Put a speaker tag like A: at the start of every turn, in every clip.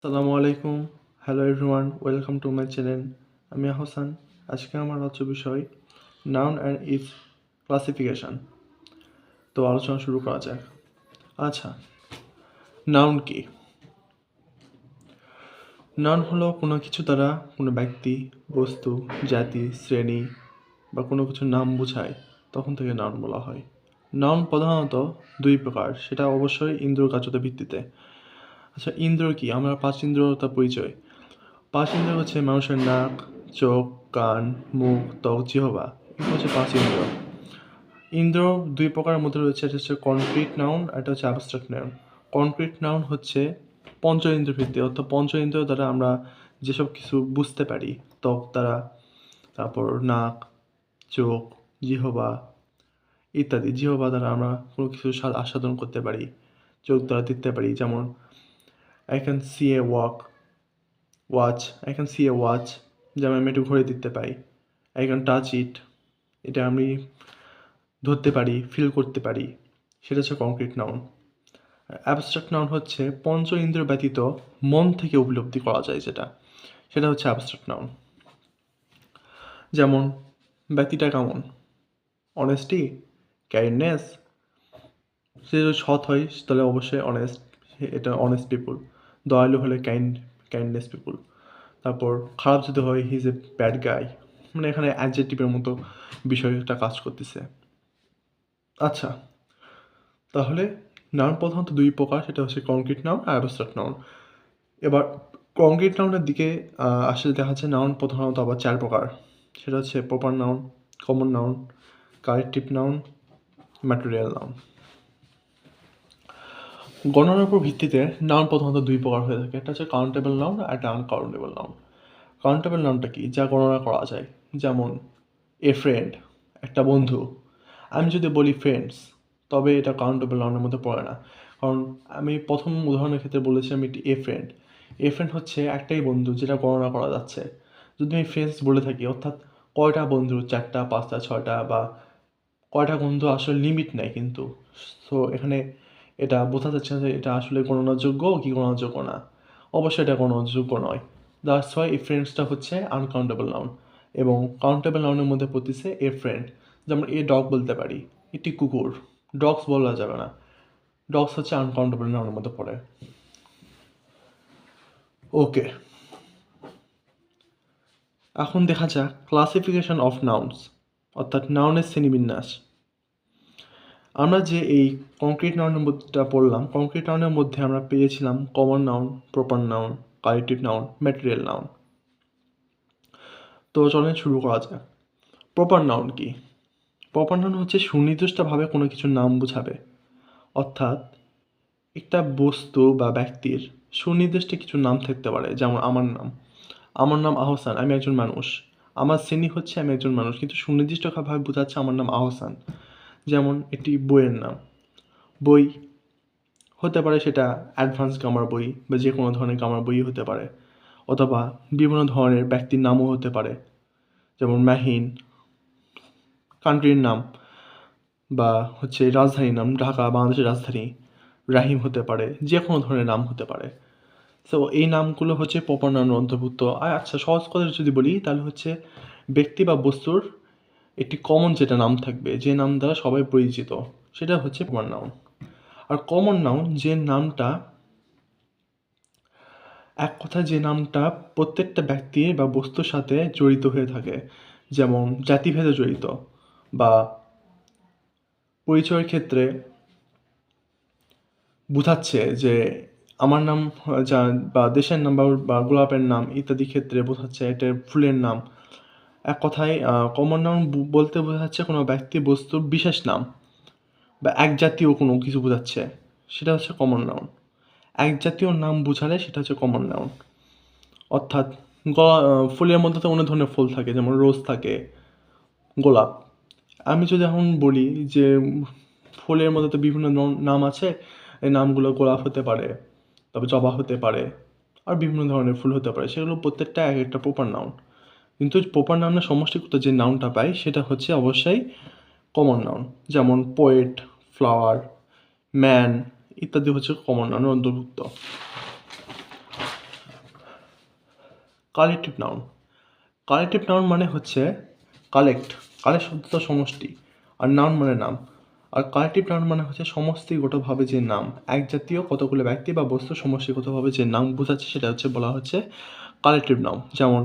A: আসসালামু আলাইকুম। Hello everyone, welcome to my channel. আমি আহসান। আজকে আমার আলোচ্য বিষয় নাউন অ্যান্ড ইটস ক্লাসিফিকেশন। তো আলোচনা শুরু করা যাক। আচ্ছা, নাউন কি? নাউন হলো কোনো কিছু দ্বারা কোনো ব্যক্তি, বস্তু, জাতি, শ্রেণী বা কোনো কিছুর নাম বোঝায়, তখন থেকে নাউন বলা হয়। নাউন প্রধানত দুই প্রকার, সেটা অবশ্যই ইন্দ্রিয়গ্রাহ্যতার ভিত্তিতে। আচ্ছা, ইন্দ্রিয় কি? আমরা পাঁচ ইন্দ্রিয়তার পরিচয়। পাঁচ ইন্দ্রিয় হচ্ছে মানুষের নাক, চোখ, কান, মুখ, ত্বক, জিহ্বা। এগুলো হচ্ছে পাঁচ ইন্দ্রিয়। ইন্দ্রিয় দুই প্রকারের মধ্যে রয়েছে, একটা হচ্ছে কনক্রিট নাউন, একটা হচ্ছে অ্যাবস্ট্রাক্ট নাউন। কনক্রিট নাউন হচ্ছে পঞ্চ ইন্দ্রিয় ভিত্তিক, অর্থাৎ পঞ্চ ইন্দ্রিয় দ্বারা আমরা যেসব কিছু বুঝতে পারি, ত্বক দ্বারা, তারপর নাক, চোখ, জিহ্বা ইত্যাদি। জিহ্বা দ্বারা আমরা কোনো কিছু স্বাদ আস্বাদন করতে পারি, চোখ দ্বারা দেখতে পারি। যেমন I can see A I can see A watch, যেমন আমি একটু ঘড়ি দেখতে পাই। আই ক্যান টাচ ইট, এটা আমি ধরতে পারি, ফিল করতে পারি। সেটা হচ্ছে কংক্রিট নাউন। অ্যাবস্ট্রাক্ট নাউন হচ্ছে পঞ্চ ইন্দ্রিয় ব্যতীত মন থেকে উপলব্ধি করা যায় সেটা হচ্ছে অ্যাবস্ট্রাক্ট নাউন। যেমন ব্যক্তিটা কেমন, অনেস্টি, কাইন্ডনেস। সে যদি সৎ হয় তাহলে অবশ্যই অনেস্ট, এটা অনেস্ট পিপুল। দয়ালু হলে কাইন্ডনেস পিপুল। তারপর খারাপ যদি হয়, হি ইজ এ ব্যাড গাই। মানে এখানে অ্যাডজেক্টিভের মতো বিষয়টা কাজ করতেছে। আচ্ছা, তাহলে নাউন প্রধানত দুই প্রকার, সেটা হচ্ছে কংক্রিট নাউন আর অ্যাবস্ট্রাক্ট নাউন। এবার কংক্রিট নাউনের দিকে আসলে দেখা যাচ্ছে নাউন প্রধানত আবার চার প্রকার। সেটা হচ্ছে proper noun, common noun, corrective noun, material noun. গণনার উপর ভিত্তিতে নাউন প্রধানত দুই প্রকার হয়ে থাকে, একটা হচ্ছে কাউন্টেবল নাউন আর একটা আনকাউন্টেবল নাউন। কাউন্টেবল নাউনটা কি? যা গণনা করা যায়। যেমন এ ফ্রেন্ড, একটা বন্ধু। আমি যদি বলি ফ্রেন্ডস, তবে এটা কাউন্টেবল নাউনের মধ্যে পড়ে না। কারণ আমি প্রথম উদাহরণের ক্ষেত্রে বলেছি আমি একটি এ ফ্রেন্ড হচ্ছে একটাই বন্ধু যেটা গণনা করা যাচ্ছে। যদি আমি ফ্রেন্ডস বলে থাকি, অর্থাৎ কয়টা বন্ধু, 4টা, 5টা, 6টা, বা কয়টা বন্ধু আসলে লিমিট নেই কিন্তু। সো এখানে এটা বোঝা যাচ্ছে না যে এটা আসলে গণনাযোগ্য কি গণনাযোগ্য না। অবশ্যই এটা গণনাযোগ্য নয়। দ্যাটস ওয়াই এই ফ্রেন্ডসটা হচ্ছে আনকাউন্টেবল নাউন। এবং কাউন্টেবল নাউনের মধ্যে পড়তেছে এ ফ্রেন্ড। যেমন এ ডগ বলতে পারি, এটি কুকুর। ডগস বলা যাবে না, ডগস হচ্ছে আনকাউন্টেবল নাউনের মধ্যে পড়ে। ওকে, এখন দেখা যাক ক্লাসিফিকেশন অফ নাউন্স, অর্থাৎ নাউনের শ্রেণীবিন্যাস। আমরা যে এই কংক্রিট নাউনের মধ্যেটা পড়লাম, কংক্রিট নাউনের মধ্যে আমরা পেয়েছিলাম common noun, proper noun, corrective noun, material noun. তো চলেন শুরু করা যাক। প্রপার নাউন কি? প্রপার নাউন হচ্ছে সুনির্দিষ্টভাবে কোনো কিছুর নাম বোঝাবে। অর্থাৎ একটা বস্তু বা ব্যক্তির সুনির্দিষ্ট কিছু নাম থাকতে পারে। যেমন আমার নাম আহসান, আমি একজন মানুষ। আমার শ্রেণী হচ্ছে আমি একজন মানুষ, কিন্তু সুনির্দিষ্টভাবে বোঝাচ্ছে আমার নাম আহসান। যেমন একটি বইয়ের নাম, বই হতে পারে সেটা অ্যাডভান্স গ্রামার বই বা যে কোনো ধরনের গ্রামার বই হতে পারে, অথবা বিভিন্ন ধরনের ব্যক্তির নামও হতে পারে। যেমন মাহিন কান্ট্রির নাম, বা হচ্ছে রাজধানীর নাম, ঢাকা বাংলাদেশের রাজধানী। রাহিম হতে পারে, যে কোনো ধরনের নাম হতে পারে। সো এই নামগুলো হচ্ছে প্রপার নাউনের অন্তর্ভুক্ত। আর আচ্ছা, সহজ করে যদি বলি তাহলে হচ্ছে ব্যক্তি বা বস্তুর একটি কমন যেটা নাম থাকবে, যে নাম দ্বারা সবাই পরিচিত, সেটা হচ্ছে প্রপার নাউন। আর কমন নাউন যে নামটা, এক কথায় যে নামটা প্রত্যেকটা ব্যক্তি বা বস্তুর সাথে জড়িত হয়ে থাকে। যেমন জাতিভেদে জড়িত, বা পরিচয়ের ক্ষেত্রে বোঝাচ্ছে যে আমার নাম, যা বা দেশের নাম বা গোলাপের নাম ইত্যাদি ক্ষেত্রে বোঝাচ্ছে এটা ফুলের নাম। এক কথায় কমন নাউন বলতে বোঝাচ্ছে কোনো ব্যক্তি বস্তুর বিশেষ নাম, বা এক জাতীয় কোনো কিছু বোঝাচ্ছে, সেটা হচ্ছে কমন নাউন। এক জাতীয় নাম বোঝালে সেটা হচ্ছে কমন নাউন। অর্থাৎ ফুলের মধ্যে তো অনেক ধরনের ফুল থাকে, যেমন রোজ থাকে, গোলাপ। আমি যদি এখন বলি যে ফুলের মধ্যে তো বিভিন্ন নাম আছে, এই নামগুলো গোলাপ হতে পারে, তবে জবা হতে পারে, আর বিভিন্ন ধরনের ফুল হতে পারে, সেগুলো প্রত্যেকটা এক একটা প্রপার নাউন। কিন্তু প্রপার নাউনের সমষ্টিগত যে নাউনটা পাই সেটা হচ্ছে অবশ্যই কমন নাউন। যেমন পোয়েট, ফ্লাওয়ার, ম্যান ইত্যাদি হচ্ছে কমন নাউনের অন্তর্ভুক্ত। Collective noun. কালেকটিভ নাউন মানে হচ্ছে কালেক্ট শব্দটা সমষ্টি, আর নাউন মানে নাম। আর কালেকটিভ নাউন মানে হচ্ছে সমষ্টিগতভাবে যে নাম, এক জাতীয় কতগুলো ব্যক্তি বা বস্তু সমষ্টিগতভাবে যে নাম বোঝাচ্ছে সেটা বলা হচ্ছে কালেকটিভ নাউন। যেমন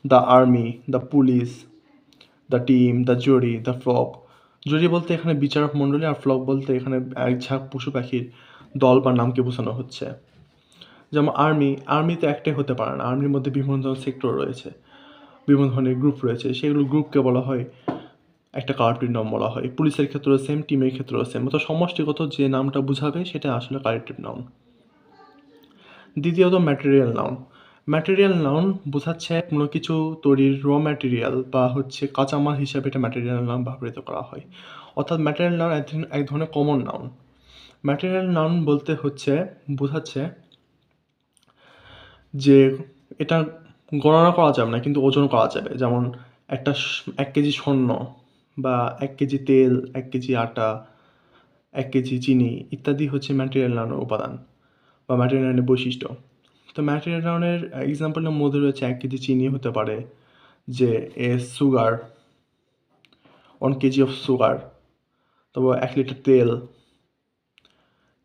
A: the army, the police, the team, the jury, the flock. Jury বলতে এখানে বিচারক মণ্ডলী, আর ফ্লক বলতে এখানে এক ঝাঁক পশু পাখির দল বা নামকে বোঝানো হচ্ছে। যেমন আর্মিতে একটাই হতে পারে না, আর্মির মধ্যে বিভিন্ন ধরনের সেক্টর রয়েছে, বিভিন্ন ধরনের গ্রুপ রয়েছে, সেগুলো গ্রুপকে বলা হয় একটা কালেকটিভ নাউন বলা হয়। পুলিশের ক্ষেত্রেও সেম, টিমের ক্ষেত্রেও সেম, অর্থাৎ সমষ্টিগত যে নামটা বোঝাবে সেটা আসলে কালেকটিভ নাউন। দ্বিতীয়ত ম্যাটেরিয়াল নাউন। ম্যাটেরিয়াল নাউন বোঝাচ্ছে কোনো কিছু তৈরির র ম্যাটেরিয়াল বা হচ্ছে কাঁচামাল হিসাবে এটা ম্যাটেরিয়াল নাউন ব্যবহৃত করা হয়। অর্থাৎ ম্যাটেরিয়াল নাউন এক ধরনের কমন নাউন। ম্যাটেরিয়াল নাউন বলতে বোঝাচ্ছে যে এটা গণনা করা যাবে না কিন্তু ওজন করা যাবে। যেমন 1 কেজি স্বর্ণ বা 1 কেজি তেল, 1 কেজি আটা, 1 কেজি চিনি ইত্যাদি হচ্ছে ম্যাটেরিয়াল নাউনের উপাদান বা ম্যাটেরিয়াল নাউনের বৈশিষ্ট্য। তো ম্যাটেরিয়াল নাউনের এক্সাম্পলের মধ্যে রয়েছে 1 কেজি চিনি হতে পারে যে সুগার, 1 কেজি অফ সুগার, তারপর 1 লিটার তেল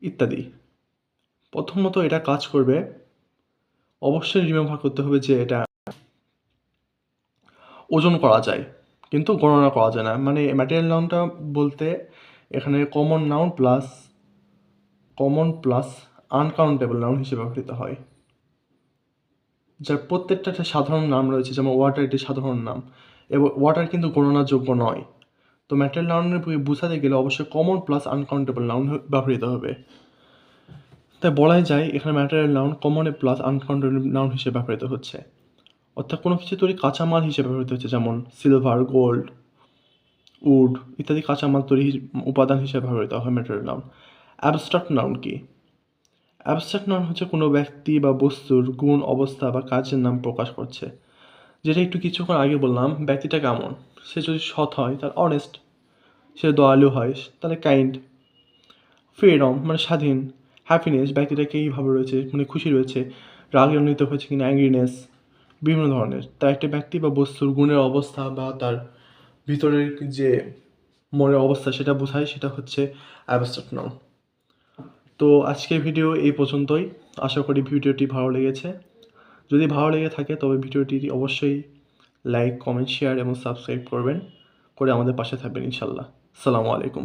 A: ইত্যাদি। প্রথমত এটা কাজ করবে, অবশ্যই রিমেম্বার করতে হবে যে এটা ওজন করা যায় কিন্তু গণনা করা যায় না। মানে ম্যাটেরিয়াল নাউনটা বলতে এখানে কমন প্লাস আনকাউন্টেবল নাউন হিসেবে ব্যবহৃত হয়, যার প্রত্যেকটা একটা সাধারণ নাম রয়েছে। যেমন ওয়াটার একটি সাধারণ নাম, এবং ওয়াটার কিন্তু গণনাযোগ্য নয়। তো ম্যাটেরিয়াল নাউনের বোঝাতে গেলে অবশ্যই কমন প্লাস আনকাউন্টেবল নাউন ব্যবহৃত হবে। তাই বলাই যায় এখানে material noun common plus uncountable noun হিসেবে ব্যবহৃত হচ্ছে। অর্থাৎ কোনো কিছু তৈরি কাঁচামাল হিসেবে ব্যবহৃত হচ্ছে, যেমন সিলভার, গোল্ড, উড ইত্যাদি কাঁচামাল তৈরির উপাদান হিসেবে ব্যবহৃত হয় ম্যাটেরিয়াল নাউন। অ্যাবস্ট্রাক্ট নাউন কি? অ্যাবস্ট্রাক্ট নাউন হচ্ছে কোনো ব্যক্তি বা বস্তুর গুণ, অবস্থা বা কাজের নাম প্রকাশ করছে। যেটা একটু কিছুক্ষণ আগে বললাম, ব্যক্তিটা কেমন, সে যদি সৎ হয় তাহলে অনেস্ট, সে দয়ালু হয় তাহলে কাইন্ড, ফ্রিডম মানে স্বাধীন, হ্যাপিনেস ব্যক্তিটা কীভাবে রয়েছে মানে খুশি রয়েছে, রাগান্বিত হয়েছে কিনা অ্যাংরিনেস, বিভিন্ন ধরনের। তার একটা ব্যক্তি বা বস্তুর গুণের অবস্থা বা তার ভিতরের যে মনের অবস্থা সেটা বোঝায়, সেটা হচ্ছে অ্যাবস্ট্রাক্ট নাউন। তো আজকের ভিডিও এই পর্যন্তই। আশা করি ভিডিওটি ভালো লেগেছে। যদি ভালো লেগে থাকে তবে ভিডিওটি অবশ্যই লাইক, কমেন্ট, শেয়ার এবং সাবস্ক্রাইব করবেন, করে আমাদের পাশে থাকবেন ইনশাল্লাহ। আসসালামু আলাইকুম।